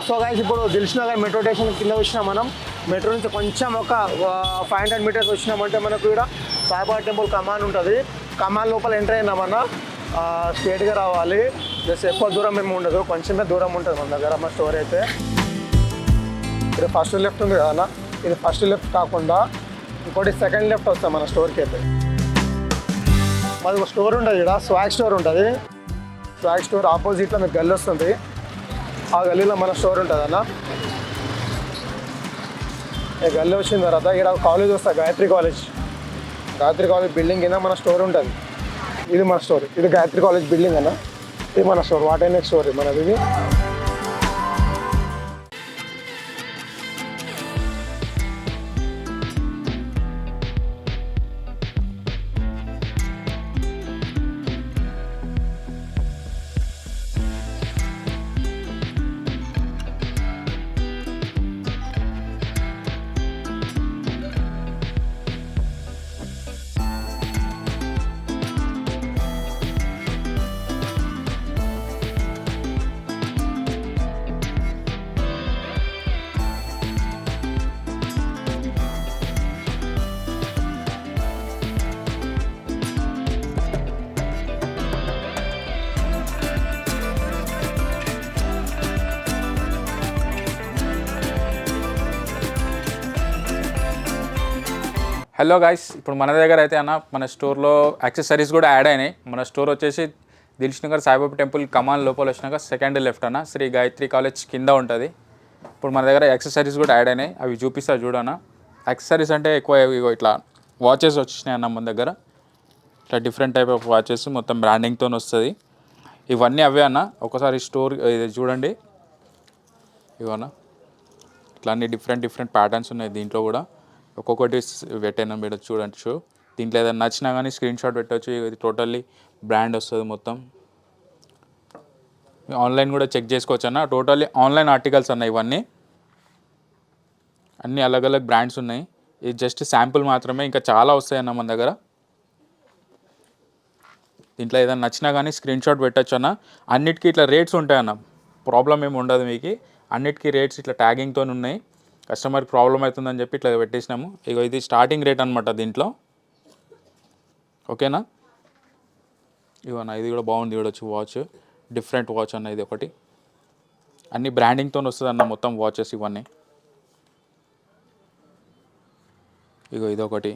So guys ఇప్పుడు Dilsukhnagar metro station కింద వచ్చినాం మనం. మెట్రో నుంచి కొంచెం ఒక 500 మీటర్స్ వచ్చినామంటే మనకు ఇక్కడ సాయిబాబా టెంపుల్ కమాన్ ఉంటుంది. కమాన్ లోపల ఎంటర్ అయినామన్నా స్ట్రేట్గా రావాలి. జస్ట్ ఎక్కువ దూరం ఏమి ఉండదు, కొంచెమే దూరం ఉంటుంది మన దగ్గర మా స్టోర్ అయితే. ఇది ఫస్ట్ లెఫ్ట్ ఉంది కదా, ఇది ఫస్ట్ లెఫ్ట్ కాకుండా ఇంకోటి సెకండ్ లెఫ్ట్ వస్తాం మన స్టోర్కి అయితే. మాది ఒక స్టోర్ ఉంటుంది ఇక్కడ, స్వాగ్ స్టోర్ ఉంటుంది. స్వాగ్ స్టోర్ ఆపోజిట్లో మీకు గల్లీ వస్తుంది, ఆ గల్లీలో మన స్టోర్ ఉంటుంది అన్న. ఈ గల్లీ వచ్చిన తర్వాత ఇక్కడ కాలేజ్ వస్తుంది, Gayatri college. Gayatri college building కింద మన స్టోర్ ఉంటుంది. ఇది మన స్టోర్, ఇది గాయత్రి కాలేజ్ బిల్డింగ్ అన్న. ఇది మన స్టోర్, వాట్ నెక్స్ట్ స్టోర్ మనది. ఇది హలో గాయ్స్, ఇప్పుడు మన దగ్గర అయితే అన్న మన స్టోర్లో యాక్సెసరీస్ కూడా యాడ్ అయినాయి. మన స్టోర్ వచ్చేసి దిల్సుఖ్నగర్ సాయిబాబా టెంపుల్ కమాన్ లోపల వచ్చినాక సెకండ్ లెఫ్ట్ అన్న, శ్రీ గాయత్రి కాలేజ్ కింద ఉంటుంది. ఇప్పుడు మన దగ్గర యాక్సెసరీస్ కూడా యాడ్ అయినాయి, అవి చూపిస్తా చూడన్న. యాక్సెసరీస్ అంటే ఎక్కువ ఇట్లా వాచెస్ వచ్చినాయి అన్న మన దగ్గర. ఇట్లా డిఫరెంట్ టైప్ ఆఫ్ వాచెస్ మొత్తం బ్రాండింగ్తో వస్తుంది. ఇవన్నీ అవే అన్న. ఒకసారి స్టోర్ ఇది చూడండి, ఇవన్న ఇట్లా అన్ని డిఫరెంట్ ప్యాటర్న్స్ ఉన్నాయి. దీంట్లో కూడా ఒక్కొక్కటి పెట్టైనా మీరు చూడండి. దీంట్లో ఏదైనా నచ్చినా కానీ స్క్రీన్ షాట్ పెట్టవచ్చు. ఇది టోటల్లీ బ్రాండ్ వస్తుంది మొత్తం. ఆన్లైన్ కూడా చెక్ చేసుకోవచ్చు అన్న. టోటల్లీ ఆన్లైన్ ఆర్టికల్స్ అన్న. ఇవన్నీ అన్నీ అలగ్ బ్రాండ్స్ ఉన్నాయి. ఇది జస్ట్ శాంపుల్ మాత్రమే, ఇంకా చాలా వస్తాయన్న మన దగ్గర. దీంట్లో ఏదైనా నచ్చినా కానీ స్క్రీన్ షాట్ పెట్టచ్చు అన్న. అన్నిటికీ ఇట్లా రేట్స్ ఉంటాయన్న, ప్రాబ్లం ఏమి ఉండదు మీకు. అన్నిటికీ రేట్స్ ఇట్లా ట్యాగింగ్తో ఉన్నాయి. కస్టమర్కి ప్రాబ్లం అవుతుందని చెప్పి ఇట్లా పెట్టేసినాము. ఇక ఇది స్టార్టింగ్ రేట్ అనమాట దీంట్లో. ఓకేనా, ఇవన్న ఇది కూడా బాగుంది చూడొచ్చు. వాచ్ డిఫరెంట్ వాచ్ అన్న, ఇది ఒకటి. అన్ని బ్రాండింగ్తో వస్తుంది అన్న మొత్తం వాచెస్ ఇవన్నీ. ఇగో ఇదొకటి.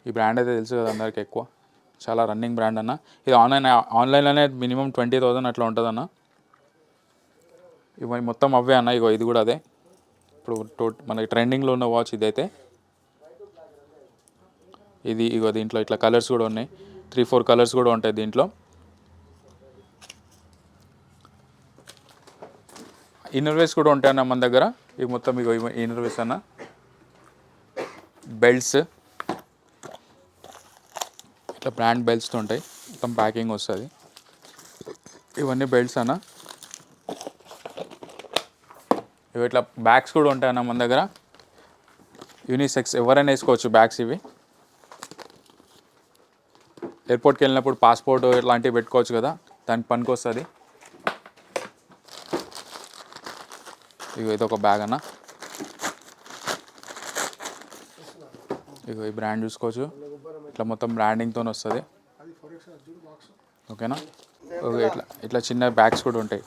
ఈ బ్రాండ్ అయితే తెలుసు కదా అందరికి, ఎక్కువ చాలా రన్నింగ్ బ్రాండ్ అన్న. ఇది ఆన్లైన్లోనే మినిమం 20,000 అట్లా ఉంటుంది అన్న. ఇవన్నీ మొత్తం అవే అన్న. ఇగో ఇది కూడా అదే. ఇప్పుడు మనకి ట్రెండింగ్లో ఉన్న వాచ్ ఇదైతే. ఇది ఇగో దీంట్లో ఇట్లా కలర్స్ కూడా ఉన్నాయి, 3-4 కలర్స్ కూడా ఉంటాయి దీంట్లో. ఇన్నర్వేస్ కూడా ఉంటాయి అన్న మన దగ్గర. ఇవి మొత్తం ఇగో ఇన్నర్వేస్ అన్న. బెల్ట్స్ ఇట్లా బ్రాండ్ బెల్ట్స్తో ఉంటాయి, మొత్తం ప్యాకింగ్ వస్తుంది. ఇవన్నీ బెల్ట్స్ అన్న. ఇవి ఇట్లా బ్యాగ్స్ కూడా ఉంటాయి అన్న మన దగ్గర. యూనిసెక్స్, ఎవరైనా వేసుకోవచ్చు బ్యాగ్స్ ఇవి. ఎయిర్పోర్ట్కి వెళ్ళినప్పుడు పాస్పోర్ట్ ఇలాంటివి పెట్టుకోవచ్చు కదా, దానికి పనికి వస్తుంది. ఇగో ఇదొక బ్యాగ్ అన్న. ఇగో ఈ బ్రాండ్ చూసుకోవచ్చు, ఇట్లా మొత్తం బ్రాండింగ్తో వస్తుంది. ఓకేనా, ఇట్లా చిన్న బ్యాగ్స్ కూడా ఉంటాయి.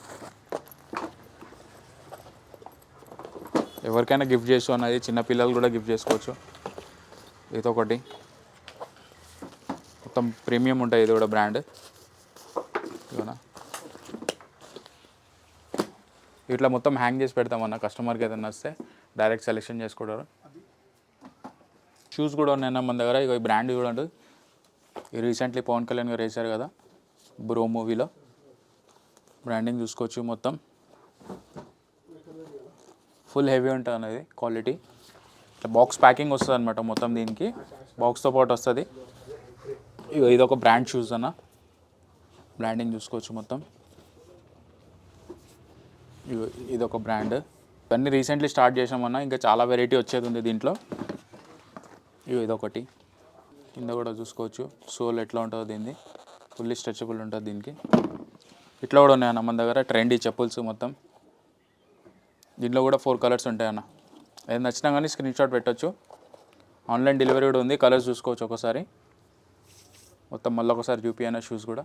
ఎవరికైనా గిఫ్ట్ చేసు అన్నది, చిన్నపిల్లలు కూడా గిఫ్ట్ చేసుకోవచ్చు. ఇదొకటి మొత్తం ప్రీమియం ఉంటాయి, ఇది కూడా బ్రాండ్. ఇవనా ఇట్లా మొత్తం హ్యాంగ్ చేసి పెడతామన్న. కస్టమర్కి ఏదైనా వస్తే డైరెక్ట్ సెలెక్షన్ చేసుకుంటారు. షూస్ కూడా ఉన్నాయన్న మన దగ్గర. ఇక ఈ బ్రాండ్ కూడా ఉంటుంది. ఈ రీసెంట్లీ పవన్ కళ్యాణ్ గారు వేశారు కదా బ్రో మూవీలో, బ్రాండింగ్ చూసుకోవచ్చు. మొత్తం ఫుల్ హెవీ ఉంటుంది అనేది క్వాలిటీ. బాక్స్ ప్యాకింగ్ వస్తుంది అనమాట మొత్తం. దీనికి బాక్స్తో పాటు వస్తుంది. ఇదొక బ్రాండ్ షూస్ అన్న, బ్రాండింగ్ చూసుకోవచ్చు మొత్తం. ఇదొక బ్రాండ్. ఇవన్నీ రీసెంట్లీ స్టార్ట్ చేసామన్నా, ఇంకా చాలా వెరైటీ వచ్చేది ఉంది దీంట్లో. ఇదొకటి కింద కూడా చూసుకోవచ్చు. సోల్ ఎట్లా ఉంటుందో దీన్ని, ఫుల్లీ స్ట్రెచబుల్ ఉంటుంది దీనికి. ఇట్లా కూడా ఉన్నాయన్న మన దగ్గర ట్రెండీ చెప్పుల్స్ మొత్తం. దీంట్లో కూడా 4 కలర్స్ ఉంటాయి అన్న. ఏది నచ్చినా కానీ స్క్రీన్ షాట్ పెట్టొచ్చు. ఆన్లైన్ డెలివరీ కూడా ఉంది. కలర్స్ చూసుకోవచ్చు ఒకసారి. మొత్తం మళ్ళీ ఒకసారి చూపియన్న షూస్ కూడా.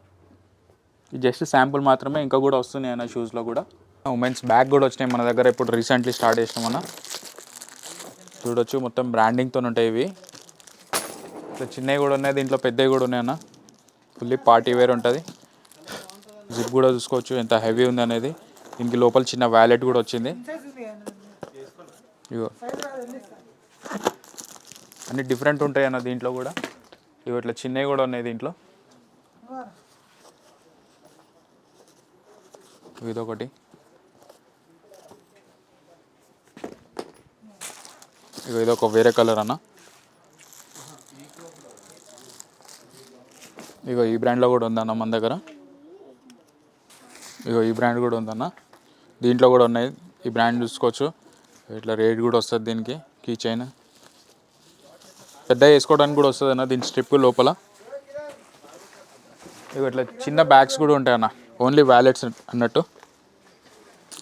ఇది జస్ట్ శాంపుల్ మాత్రమే, ఇంకా కూడా వస్తున్నాయి అన్న షూస్లో కూడా. ఉమెన్స్ బ్యాగ్ కూడా వచ్చినాయి మన దగ్గర, ఇప్పుడు రీసెంట్లీ స్టార్ట్ చేసినామన్న. చూడొచ్చు మొత్తం బ్రాండింగ్తో ఉంటాయి ఇవి. ఇట్లా చిన్నవి కూడా ఉన్నాయి, దీంట్లో పెద్దవి కూడా ఉన్నాయన్న. ఫుల్లీ పార్టీ వేర్ ఉంటుంది. జిప్ కూడా చూసుకోవచ్చు ఎంత హెవీ ఉంది అనేది. దీనికి లోపల చిన్న వ్యాలెట్ కూడా వచ్చింది. ఇగో అన్ని డిఫరెంట్ ఉంటాయి అన్న దీంట్లో కూడా. ఇవి ఇట్లా చిన్నవి కూడా ఉన్నాయి దీంట్లో. ఇదొకటి. ఇగో ఇదొక వేరే కలర్ అన్న. ఇగో ఈ బ్రాండ్లో కూడా ఉందన్న మన దగ్గర. ఇగో ఈ బ్రాండ్ కూడా ఉందన్న. దీంట్లో కూడా ఉన్నాయి. ఈ బ్రాండ్ చూసుకోవచ్చు. ఇట్లా రేట్ కూడా వస్తుంది దీనికి. కీ చైన్ పెద్ద వేసుకోవడానికి కూడా వస్తుంది అన్న దీని స్ట్రిప్ లోపల. ఇవి ఇట్లా చిన్న బ్యాగ్స్ కూడా ఉంటాయి అన్న, ఓన్లీ వ్యాలెట్స్ అన్నట్టు.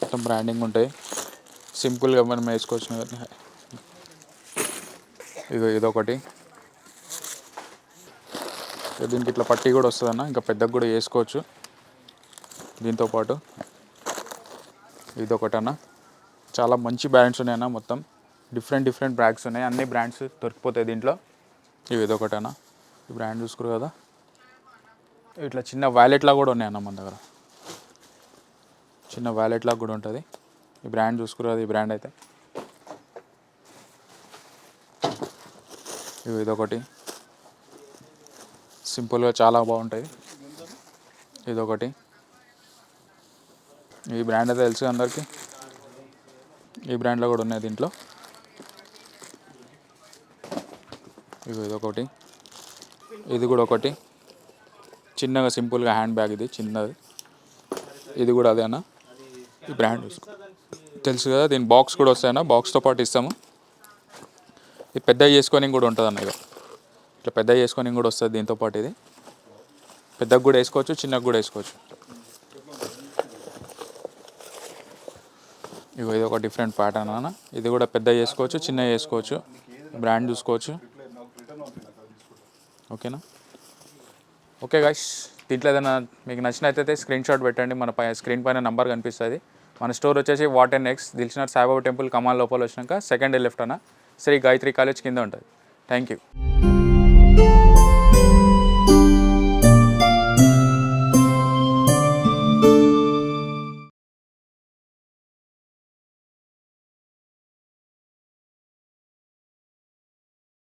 మొత్తం బ్రాండింగ్ ఉంటాయి, సింపుల్గా మనం వేసుకోవచ్చు. ఇగో ఇదొకటి. దీనికి ఇట్లా పట్టీ కూడా వస్తుంది అన్న, ఇంకా పెద్దగా కూడా వేసుకోవచ్చు దీంతోపాటు. ఇదొకటి అన్న. చాలా మంచి బ్రాండ్స్ ఉన్నాయన్న, మొత్తం డిఫరెంట్ బ్రాండ్స్ ఉన్నాయి. అన్ని బ్రాండ్స్ దొరికిపోతాయి దీంట్లో. ఇవి ఇదొకటి అన్న. ఈ బ్రాండ్ చూసుకోరు కదా. ఇట్లా చిన్న వ్యాలెట్లా కూడా ఉన్నాయన్న మన దగ్గర. చిన్న వ్యాలెట్లా కూడా ఉంటుంది. ఈ బ్రాండ్ చూసుకోరు కదా, ఈ బ్రాండ్ అయితే. ఇవి ఇదొకటి. సింపుల్గా చాలా బాగుంటాయి. ఇదొకటి. ఈ బ్రాండ్ అయితే తెలుసు అందరికీ. ఈ బ్రాండ్లో కూడా ఉన్నాయి దీంట్లో. ఇదొకటి. ఇది కూడా ఒకటి చిన్నగా సింపుల్గా హ్యాండ్ బ్యాగ్, ఇది చిన్నది. ఇది కూడా అదే అన్న. ఈ బ్రాండ్ తెలుసు కదా. దీని బాక్స్ కూడా వస్తాయన్న, బాక్స్తో పాటు ఇస్తాము. ఇది పెద్దగా చేసుకొని కూడా ఉంటుంది అన్న. ఇక ఇట్లా పెద్దగా చేసుకొని కూడా వస్తుంది దీంతో పాటు. ఇది పెద్దగా కూడా వేసుకోవచ్చు, చిన్నగా కూడా వేసుకోవచ్చు. ఇగో ఇది ఒక డిఫరెంట్ ప్యాటర్న్ అన్న. ఇది కూడా పెద్ద చేసుకోవచ్చు, చిన్న చేసుకోవచ్చు. బ్రాండ్ చూసుకోవచ్చు. ఓకేనా. ఓకే గైస్, దీంట్లో ఏదైనా మీకు నచ్చినట్లయితే స్క్రీన్ షాట్ పెట్టండి. మన స్క్రీన్ పైన నెంబర్ కనిపిస్తుంది. మన స్టోర్ వచ్చేసి what and next Dilsukhnagar Saibaba temple కమాన్ లోపల వచ్చినాక సెకండ్ లెఫ్ట్ అన్న, శ్రీ గాయత్రి కాలేజ్ కింద ఉంటుంది. Thank you.